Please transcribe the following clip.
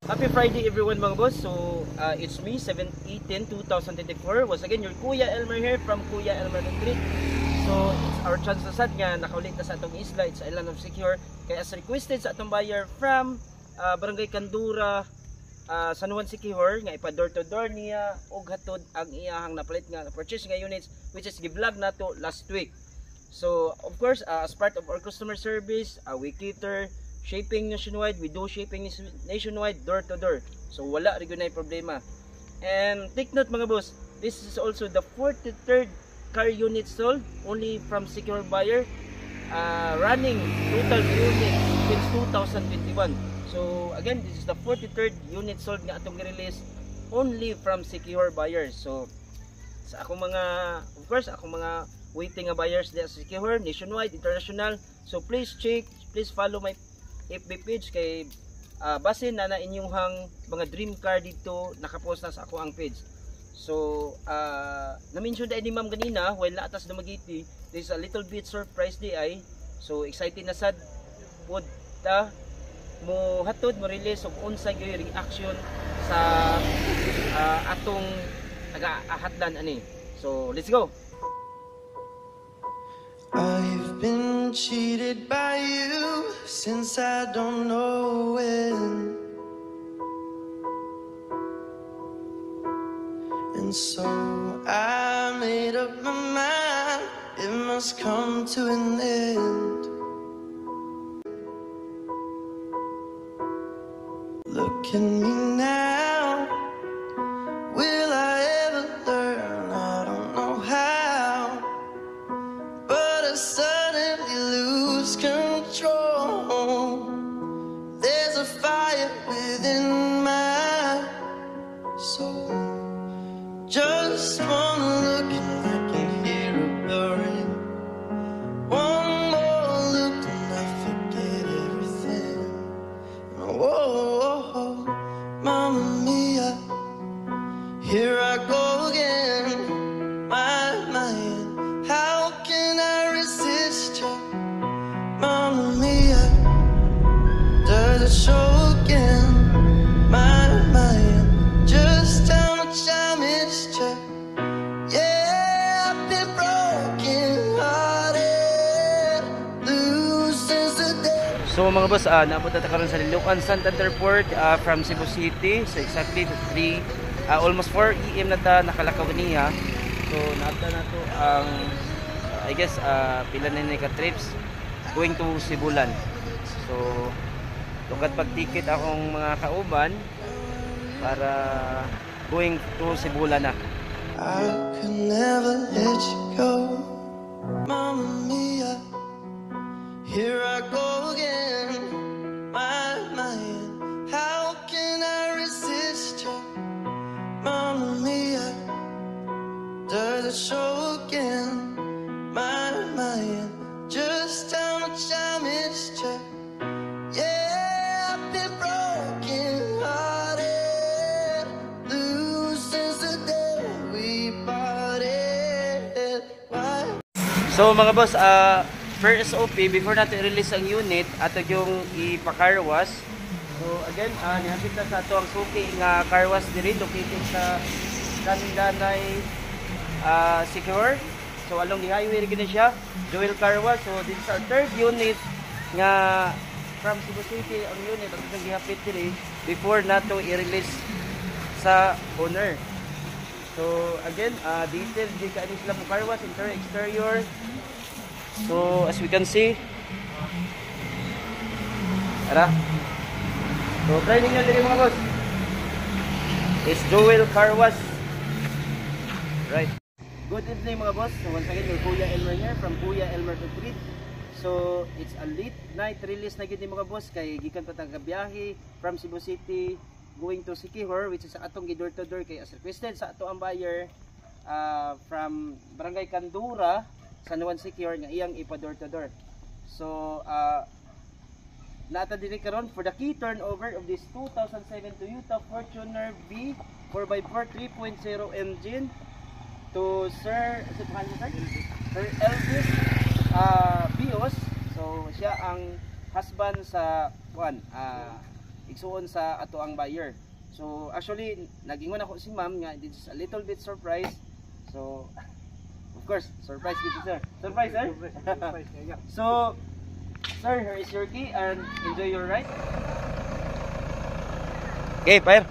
Happy Friday everyone mga boss. So it's me 7/18/2024. Once again your Kuya Elmer here from Kuya Elmer Retreat. So it's our chance na sad nga nakaulit na sa atong isla. It's Island of Secure. Kaya as requested sa atong buyer from Barangay Candura, San Juan Siquijor nga ipa door to door niya og hatod ang iyahang napalit nga purchase nga units which is gi-vlog nato last week. So of course as part of our customer service, we cater shipping nationwide. We do shipping nationwide, door to door. So wala rin na problema. And take note mga boss, this is also the 43rd car unit sold only from secure buyer, running total unit since 2021. So again, this is the 43rd unit sold nga atong i-release only from secure buyers. So sa akong mga, of course, akong mga waiting nga buyers sa secure, nationwide, international. So please check, please follow my FB page kay basin na inyong mga dream car dito nakapost na sa ako ang page. So na-mention da ni ma'am ganina while naatas dumagiti, there's a little bit surprise di ay. So excited na sad pod ta mo hatod mo release og unsa gyud reaction sa atong taga-ahatdan ani. So let's go. I've been cheated by you since I don't know when, and so I made up my mind, it must come to an end. Look at me now, will I ever learn? I don't know how, but I suddenly lose control. There's a fire within my soul. Just one look and I can hear it burning. One more look and I forget everything. Whoa, Mamma Mia, here I go again. My mind, how can I resist you? Mamma Mia, does it show again? My mind, just how much I missed you. Yeah, I've been broken hearted, blue since the day. So mga boss, naabot na karon sa Lilocan Santander Port from Cebu City. So exactly 3 almost 4 AM na ta nakalakaw niya. So naabot na to ang I guess pila na ni ka trips going to Sibulan. So tungkad pag-ticket akong mga kauban para going to Sibulan na. I could never let you go, Mamma Mia, here I go again. My mind, how can I resist you? Mamma Mia, does it show again? My mind, just how much I missed you. Yeah, I've been broken hearted, blue since the day we parted. Why? So mga boss, per SOP, before natin i-release ang unit, ato yung ipa-car wash. So again, nihapit na sa ato ang suki nga car wash diri located sa Dandanay Secure. So along the highway rin siya, Joel Car Wash. So this is our third unit nga from Cebu City ang unit at itong gihapit diri before nato i-release sa owner. So again, details di kaani sila mo car wash, interior, exterior. So as we can see, ara. So try ninyo diri mga boss. It's Joel Car Wash. Right. Good evening mga boss. So once again, your Kuya Elmer here from Kuya Elmer Retreat. So it's a late night release na gid ni mga boss kay gikan pa tang biyahe from Cebu City going to Siquijor, which is atong gi door to door kay as requested sa ato ang buyer from Barangay Candura, San Juan Siquijor nga iyang ipa door to door. So naata diri karon for the key turnover of this 2007 Toyota Fortuner V 4x4 3.0 engine to Sir Elvis Bios. So siya ang husband sa igsuon sa ato ang buyer. So actually nagingon ako si ma'am nga this is a little bit surprise. So of course, surprise dito sir. Surprise sir. So sir, here is your key and enjoy your ride. Okay, fire.